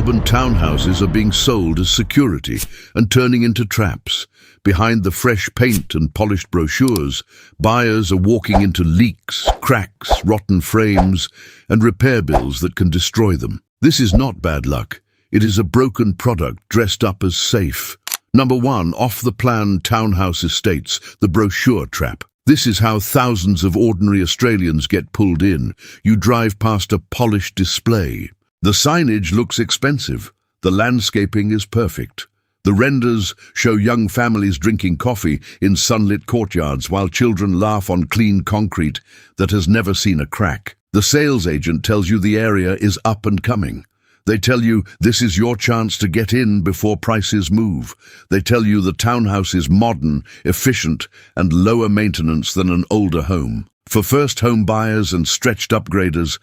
Melbourne townhouses are being sold as security and turning into traps. Behind the fresh paint and polished brochures, buyers are walking into leaks, cracks, rotten frames, and repair bills that can destroy them. This is not bad luck. It is a broken product dressed up as safe. Number 1, off-the-plan townhouse estates, the brochure trap. This is how thousands of ordinary Australians get pulled in. You drive past a polished display. The signage looks expensive. The landscaping is perfect. The renders show young families drinking coffee in sunlit courtyards while children laugh on clean concrete that has never seen a crack. The sales agent tells you the area is up and coming. They tell you this is your chance to get in before prices move. They tell you the townhouse is modern, efficient, and lower maintenance than an older home. For first home buyers and stretched upgraders,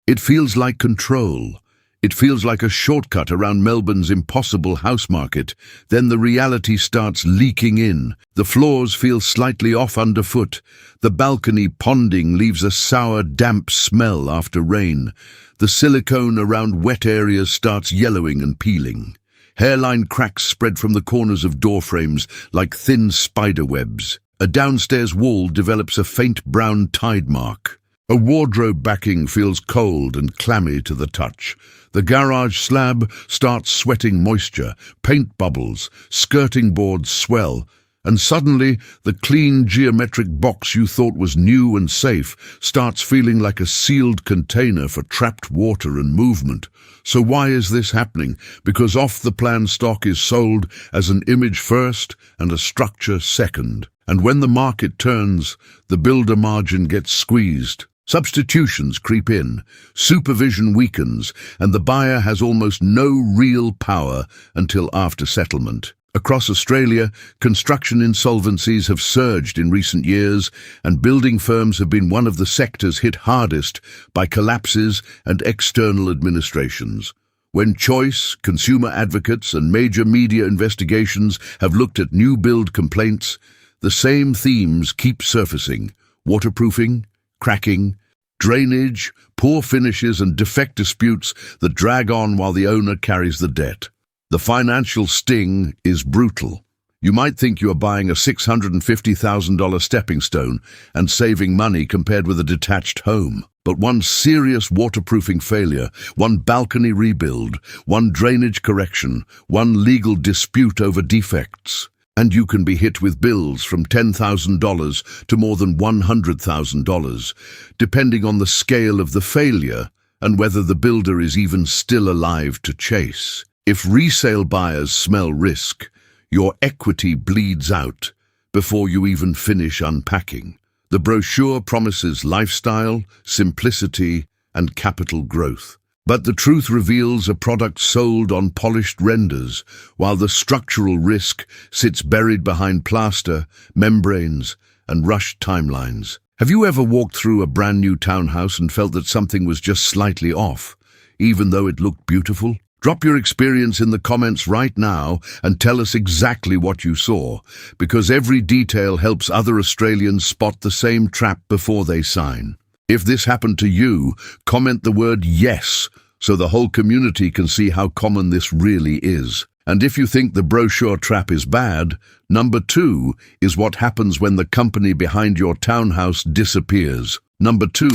it feels like control. It feels like a shortcut around Melbourne's impossible house market. Then the reality starts leaking in. The floors feel slightly off underfoot. The balcony ponding leaves a sour, damp smell after rain. The silicone around wet areas starts yellowing and peeling. Hairline cracks spread from the corners of door frames like thin spider webs. A downstairs wall develops a faint brown tide mark. A wardrobe backing feels cold and clammy to the touch. The garage slab starts sweating moisture, paint bubbles, skirting boards swell, and suddenly the clean geometric box you thought was new and safe starts feeling like a sealed container for trapped water and movement. So why is this happening? Because off-the-plan stock is sold as an image first and a structure second. And when the market turns, the builder margin gets squeezed. Substitutions creep in, supervision weakens, and the buyer has almost no real power until after settlement. Across Australia, construction insolvencies have surged in recent years, and building firms have been one of the sectors hit hardest by collapses and external administrations. When Choice, consumer advocates, and major media investigations have looked at new build complaints, the same themes keep surfacing: waterproofing, cracking, drainage, poor finishes, and defect disputes that drag on while the owner carries the debt. The financial sting is brutal. You might think you are buying a $650,000 stepping stone and saving money compared with a detached home. But one serious waterproofing failure, one balcony rebuild, one drainage correction, one legal dispute over defects, and you can be hit with bills from $10,000 to more than $100,000, depending on the scale of the failure and whether the builder is even still alive to chase. If resale buyers smell risk, your equity bleeds out before you even finish unpacking. The brochure promises lifestyle, simplicity, and capital growth. But the truth reveals a product sold on polished renders, while the structural risk sits buried behind plaster, membranes, and rushed timelines. Have you ever walked through a brand new townhouse and felt that something was just slightly off, even though it looked beautiful? Drop your experience in the comments right now and tell us exactly what you saw, because every detail helps other Australians spot the same trap before they sign. If this happened to you, comment the word yes, so the whole community can see how common this really is. And if you think the brochure trap is bad, number 2 is what happens when the company behind your townhouse disappears. Number 2,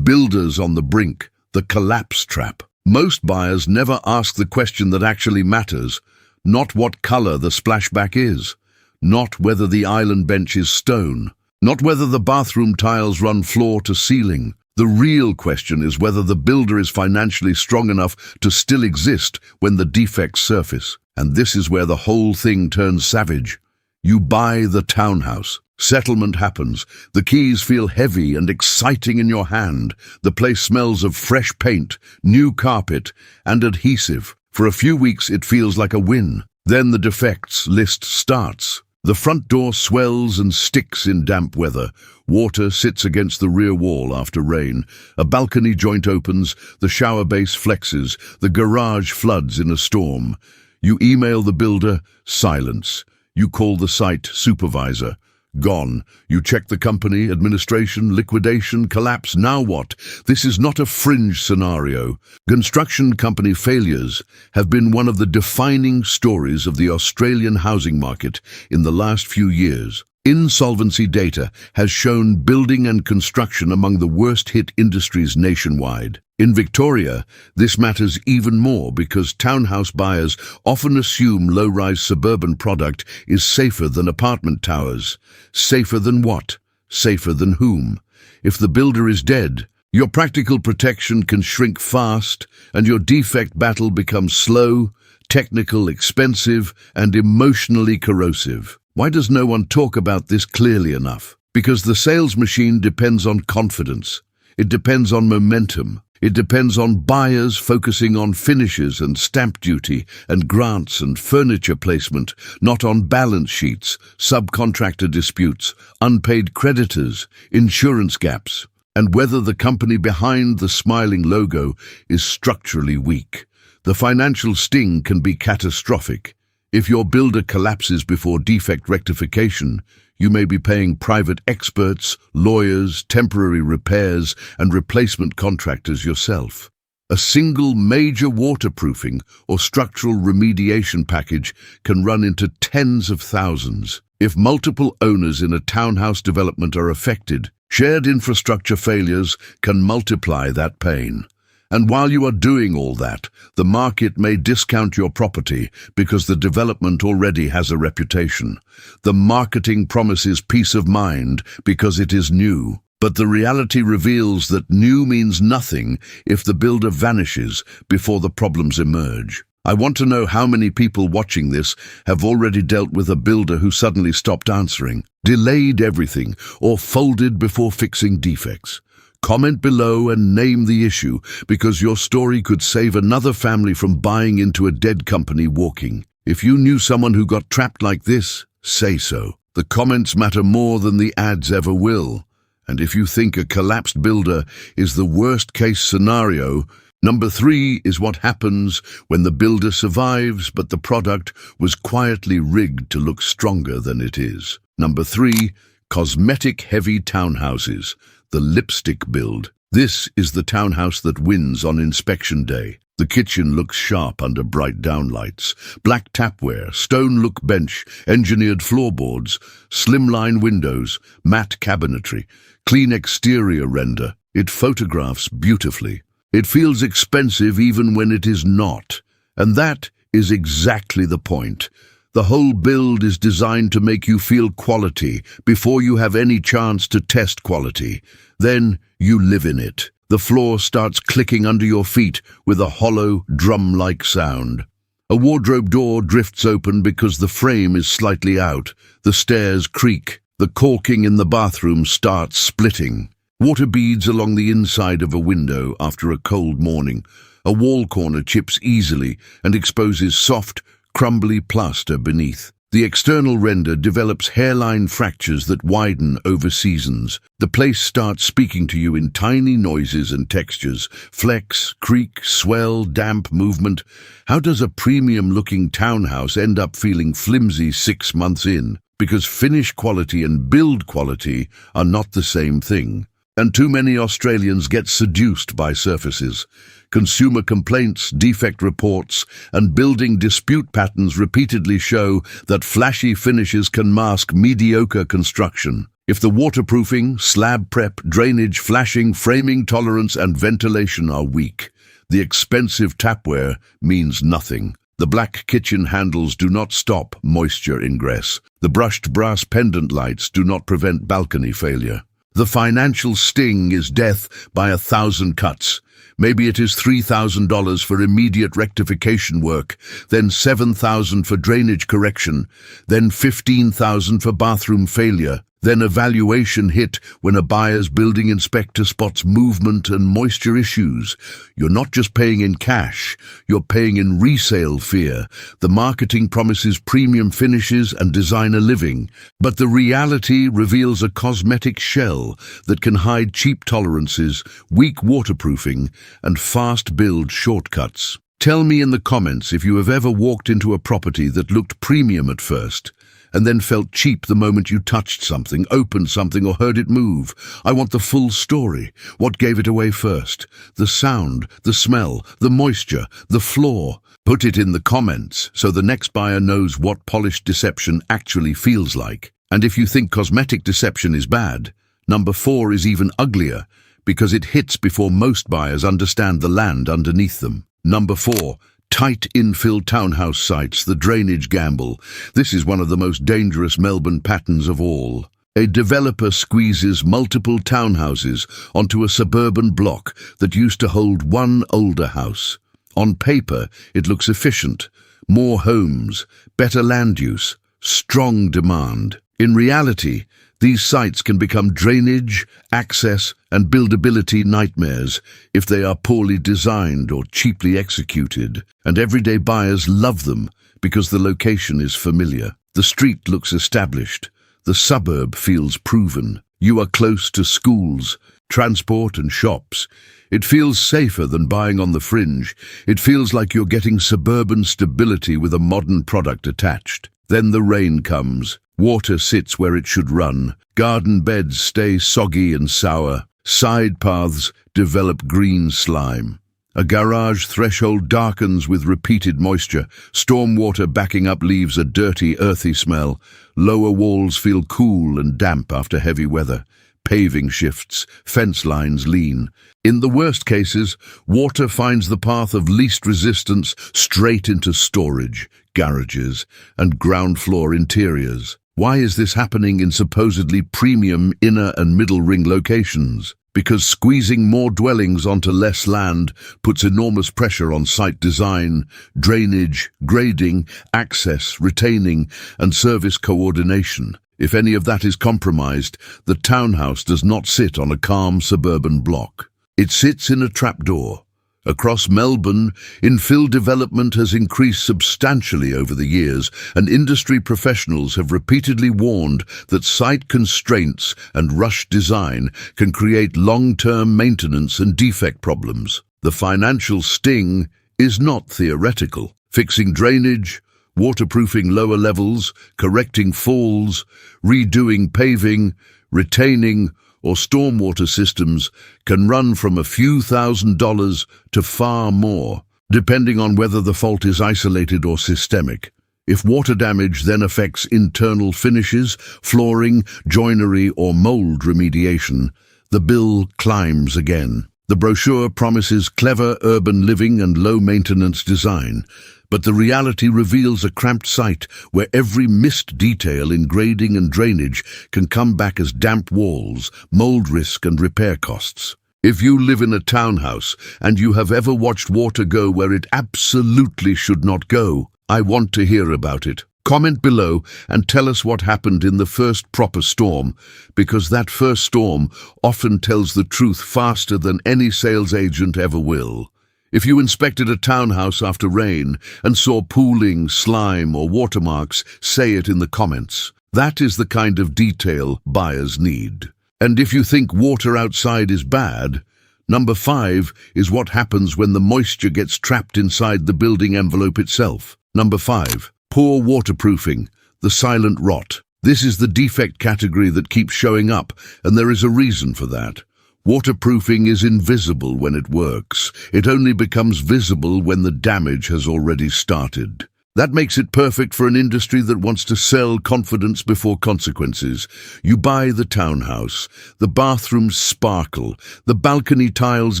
builders on the brink, the collapse trap. Most buyers never ask the question that actually matters, not what color the splashback is, not whether the island bench is stone, not whether the bathroom tiles run floor to ceiling. The real question is whether the builder is financially strong enough to still exist when the defects surface. And this is where the whole thing turns savage. You buy the townhouse. Settlement happens. The keys feel heavy and exciting in your hand. The place smells of fresh paint, new carpet, and adhesive. For a few weeks it feels like a win. Then the defects list starts. The front door swells and sticks in damp weather. Water sits against the rear wall after rain. A balcony joint opens, the shower base flexes, the garage floods in a storm. You email the builder, silence. You call the site supervisor, Gone. You check the company, administration, liquidation, collapse. Now what? This is not a fringe scenario. Construction company failures have been one of the defining stories of the Australian housing market in the last few years. Insolvency data has shown building and construction among the worst-hit industries nationwide. In Victoria, this matters even more because townhouse buyers often assume low-rise suburban product is safer than apartment towers. Safer than what? Safer than whom? If the builder is dead, your practical protection can shrink fast and your defect battle becomes slow, technical, expensive, and emotionally corrosive. Why does no one talk about this clearly enough? Because the sales machine depends on confidence. It depends on momentum. It depends on buyers focusing on finishes and stamp duty and grants and furniture placement, not on balance sheets, subcontractor disputes, unpaid creditors, insurance gaps, and whether the company behind the smiling logo is structurally weak. The financial sting can be catastrophic. If your builder collapses before defect rectification, you may be paying private experts, lawyers, temporary repairs, and replacement contractors yourself. A single major waterproofing or structural remediation package can run into tens of thousands. If multiple owners in a townhouse development are affected, shared infrastructure failures can multiply that pain. And while you are doing all that, the market may discount your property because the development already has a reputation. The marketing promises peace of mind because it is new. But the reality reveals that new means nothing if the builder vanishes before the problems emerge. I want to know how many people watching this have already dealt with a builder who suddenly stopped answering, delayed everything, or folded before fixing defects. Comment below and name the issue, because your story could save another family from buying into a dead company walking. If you knew someone who got trapped like this, say so. The comments matter more than the ads ever will. And if you think a collapsed builder is the worst-case scenario, number 3 is what happens when the builder survives but the product was quietly rigged to look stronger than it is. Number 3, cosmetic heavy townhouses. The lipstick build. This is the townhouse that wins on inspection day. The kitchen looks sharp under bright downlights. Black tapware, stone look bench, engineered floorboards, slimline windows, matte cabinetry, clean exterior render. It photographs beautifully. It feels expensive even when it is not. And that is exactly the point. The whole build is designed to make you feel quality before you have any chance to test quality. Then you live in it. The floor starts clicking under your feet with a hollow, drum-like sound. A wardrobe door drifts open because the frame is slightly out. The stairs creak. The caulking in the bathroom starts splitting. Water beads along the inside of a window after a cold morning. A wall corner chips easily and exposes soft, crumbly plaster beneath. The external render develops hairline fractures that widen over seasons. The place starts speaking to you in tiny noises and textures. Flex, creak, swell, damp movement. How does a premium-looking townhouse end up feeling flimsy 6 months in? Because finish quality and build quality are not the same thing. And too many Australians get seduced by surfaces. Consumer complaints, defect reports, and building dispute patterns repeatedly show that flashy finishes can mask mediocre construction. If the waterproofing, slab prep, drainage, flashing, framing tolerance, and ventilation are weak, the expensive tapware means nothing. The black kitchen handles do not stop moisture ingress. The brushed brass pendant lights do not prevent balcony failure. The financial sting is death by 1,000 cuts. Maybe it is $3,000 for immediate rectification work, then $7,000 for drainage correction, then $15,000 for bathroom failure, then a valuation hit when a buyer's building inspector spots movement and moisture issues. You're not just paying in cash, you're paying in resale fear. The marketing promises premium finishes and designer living, but the reality reveals a cosmetic shell that can hide cheap tolerances, weak waterproofing, and fast build shortcuts. Tell me in the comments if you have ever walked into a property that looked premium at first, and then felt cheap the moment you touched something, opened something, or heard it move. I want the full story. What gave it away first? The sound, the smell, the moisture, the floor. Put it in the comments so the next buyer knows what polished deception actually feels like. And if you think cosmetic deception is bad, number 4 is even uglier because it hits before most buyers understand the land underneath them. Number 4. Tight infill townhouse sites, the drainage gamble. This is one of the most dangerous Melbourne patterns of all. A developer squeezes multiple townhouses onto a suburban block that used to hold one older house. On paper, it looks efficient. More homes, better land use, strong demand. In reality, these sites can become drainage, access, and buildability nightmares if they are poorly designed or cheaply executed, and everyday buyers love them because the location is familiar. The street looks established. The suburb feels proven. You are close to schools, transport, and shops. It feels safer than buying on the fringe. It feels like you're getting suburban stability with a modern product attached. Then the rain comes. Water sits where it should run. Garden beds stay soggy and sour. Side paths develop green slime. A garage threshold darkens with repeated moisture. Stormwater backing up leaves a dirty, earthy smell. Lower walls feel cool and damp after heavy weather. Paving shifts, fence lines lean. In the worst cases, water finds the path of least resistance straight into storage, garages, and ground floor interiors. Why is this happening in supposedly premium inner and middle ring locations? Because squeezing more dwellings onto less land puts enormous pressure on site design, drainage, grading, access, retaining, and service coordination. If any of that is compromised, the townhouse does not sit on a calm suburban block. It sits in a trapdoor. Across Melbourne, infill development has increased substantially over the years, and industry professionals have repeatedly warned that site constraints and rushed design can create long-term maintenance and defect problems. The financial sting is not theoretical. Fixing drainage, waterproofing lower levels, correcting falls, redoing paving, retaining, or stormwater systems can run from a few $1,000s to far more, depending on whether the fault is isolated or systemic. If water damage then affects internal finishes, flooring, joinery, or mold remediation, the bill climbs again. The brochure promises clever urban living and low-maintenance design, but the reality reveals a cramped site where every missed detail in grading and drainage can come back as damp walls, mold risk, and repair costs. If you live in a townhouse and you have ever watched water go where it absolutely should not go, I want to hear about it. Comment below and tell us what happened in the first proper storm, because that first storm often tells the truth faster than any sales agent ever will. If you inspected a townhouse after rain and saw pooling, slime, or watermarks, say it in the comments. That is the kind of detail buyers need. And if you think water outside is bad, number 5 is what happens when the moisture gets trapped inside the building envelope itself. Number 5. Poor waterproofing, the silent rot. This is the defect category that keeps showing up, and there is a reason for that. Waterproofing is invisible when it works. It only becomes visible when the damage has already started. That makes it perfect for an industry that wants to sell confidence before consequences. You buy the townhouse. The bathrooms sparkle. The balcony tiles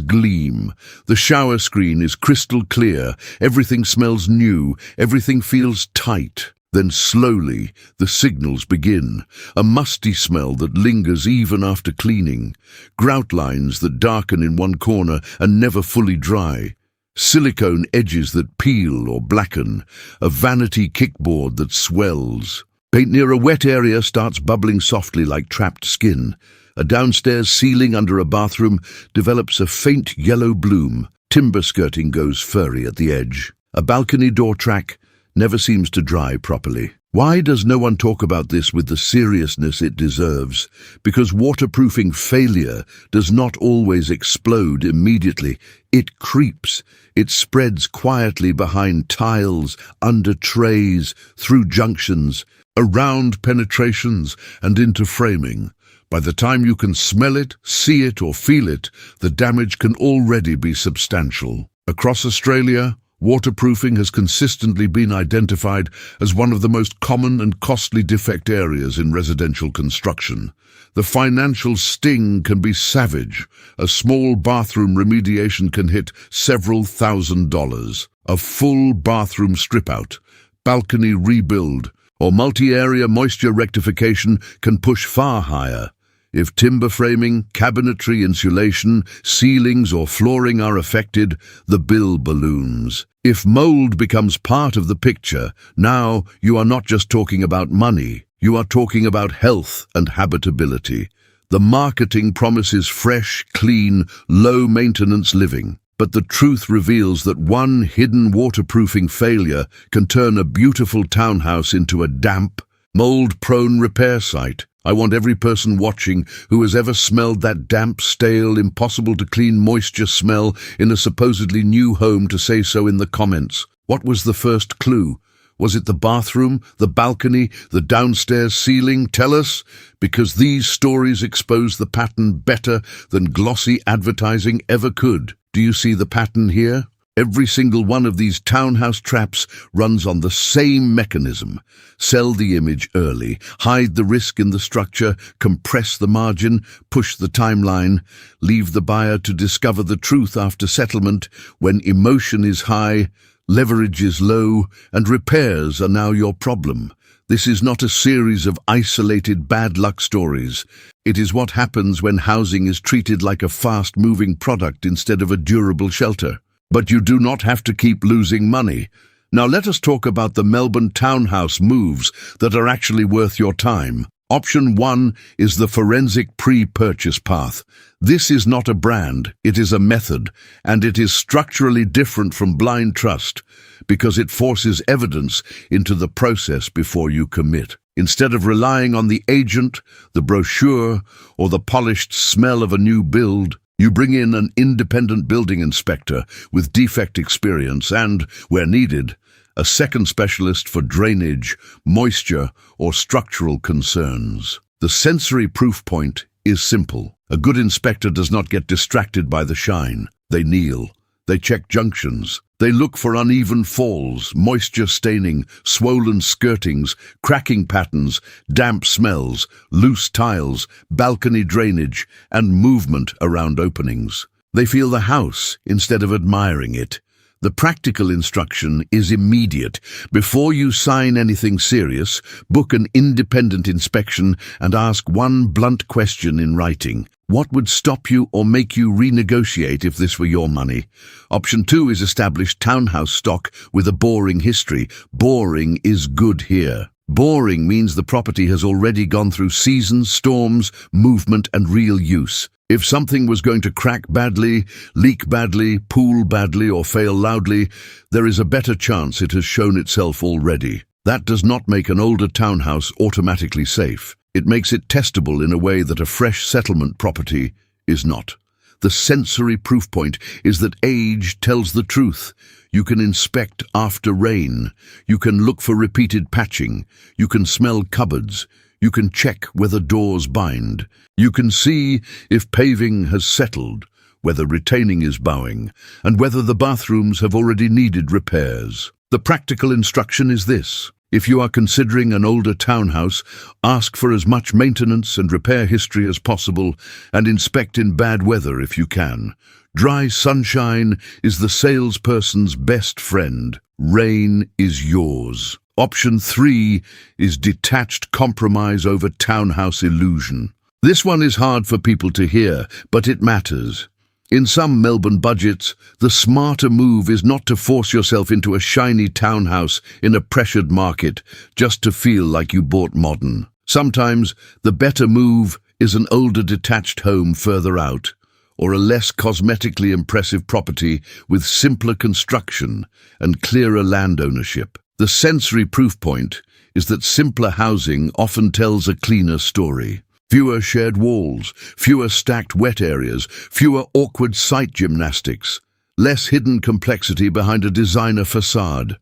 gleam. The shower screen is crystal clear. Everything smells new. Everything feels tight. Then slowly, the signals begin. A musty smell that lingers even after cleaning. Grout lines that darken in one corner and never fully dry. Silicone edges that peel or blacken. A vanity kickboard that swells. Paint near a wet area starts bubbling softly like trapped skin. A downstairs ceiling under a bathroom develops a faint yellow bloom. Timber skirting goes furry at the edge. A balcony door track never seems to dry properly. Why does no one talk about this with the seriousness it deserves? Because waterproofing failure does not always explode immediately. It creeps. It spreads quietly behind tiles, under trays, through junctions. around penetrations and into framing. By the time you can smell it, see it or feel it, the damage can already be substantial. Across Australia, waterproofing has consistently been identified as one of the most common and costly defect areas in residential construction. The financial sting can be savage. A small bathroom remediation can hit several $1,000s. A full bathroom strip-out, balcony rebuild, or multi-area moisture rectification can push far higher. If timber framing, cabinetry, insulation, ceilings or flooring are affected, the bill balloons. If mold becomes part of the picture, now you are not just talking about money, you are talking about health and habitability. The marketing promises fresh, clean, low-maintenance living. But the truth reveals that one hidden waterproofing failure can turn a beautiful townhouse into a damp, mold-prone repair site. I want every person watching who has ever smelled that damp, stale, impossible-to-clean moisture smell in a supposedly new home to say so in the comments. What was the first clue? Was it the bathroom, the balcony, the downstairs ceiling? Tell us, because these stories expose the pattern better than glossy advertising ever could. Do you see the pattern here? Every single one of these townhouse traps runs on the same mechanism. Sell the image early, hide the risk in the structure, compress the margin, push the timeline, leave the buyer to discover the truth after settlement when emotion is high, leverage is low, and repairs are now your problem. This is not a series of isolated bad luck stories. It is what happens when housing is treated like a fast-moving product instead of a durable shelter. But you do not have to keep losing money. Now let us talk about the Melbourne Townhouse moves that are actually worth your time. Option 1 is the forensic pre-purchase path. This is not a brand, it is a method, and it is structurally different from blind trust because it forces evidence into the process before you commit. Instead of relying on the agent, the brochure, or the polished smell of a new build, you bring in an independent building inspector with defect experience and, where needed, a second specialist for drainage, moisture, or structural concerns. The sensory proof point is simple. A good inspector does not get distracted by the shine. They kneel. They check junctions. They look for uneven falls, moisture staining, swollen skirtings, cracking patterns, damp smells, loose tiles, balcony drainage, and movement around openings. They feel the house instead of admiring it. The practical instruction is immediate. Before you sign anything serious, book an independent inspection and ask one blunt question in writing. What would stop you or make you renegotiate if this were your money? Option 2 is establish townhouse stock with a boring history. Boring is good here. Boring means the property has already gone through seasons, storms, movement, and real use. If something was going to crack badly, leak badly, pool badly, or fail loudly, there is a better chance it has shown itself already. That does not make an older townhouse automatically safe. It makes it testable in a way that a fresh settlement property is not. The sensory proof point is that age tells the truth. You can inspect after rain. You can look for repeated patching. You can smell cupboards. You can check whether doors bind. You can see if paving has settled, whether retaining is bowing, and whether the bathrooms have already needed repairs. The practical instruction is this. If you are considering an older townhouse, ask for as much maintenance and repair history as possible and inspect in bad weather if you can. Dry sunshine is the salesperson's best friend. Rain is yours. Option 3 is detached compromise over townhouse illusion. This one is hard for people to hear, but it matters. In some Melbourne budgets, the smarter move is not to force yourself into a shiny townhouse in a pressured market just to feel like you bought modern. Sometimes the better move is an older detached home further out, or a less cosmetically impressive property with simpler construction and clearer land ownership. The sensory proof point is that simpler housing often tells a cleaner story. Fewer shared walls, fewer stacked wet areas, fewer awkward site gymnastics, less hidden complexity behind a designer facade,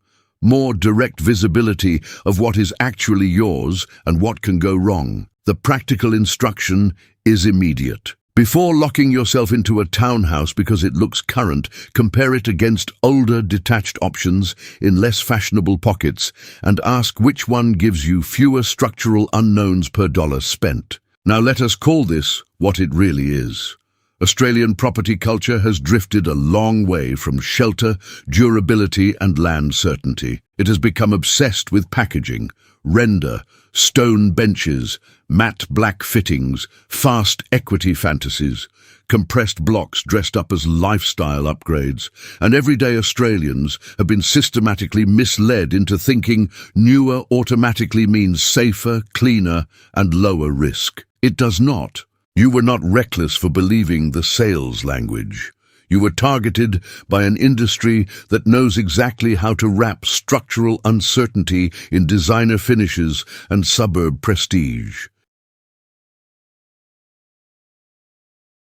more direct visibility of what is actually yours and what can go wrong. The practical instruction is immediate. Before locking yourself into a townhouse because it looks current, compare it against older detached options in less fashionable pockets and ask which one gives you fewer structural unknowns per dollar spent. Now let us call this what it really is. Australian property culture has drifted a long way from shelter, durability and land certainty. It has become obsessed with packaging, render, stone benches, matte black fittings, fast equity fantasies, compressed blocks dressed up as lifestyle upgrades, and everyday Australians have been systematically misled into thinking newer automatically means safer, cleaner and lower risk. It does not. You were not reckless for believing the sales language. You were targeted by an industry that knows exactly how to wrap structural uncertainty in designer finishes and suburb prestige.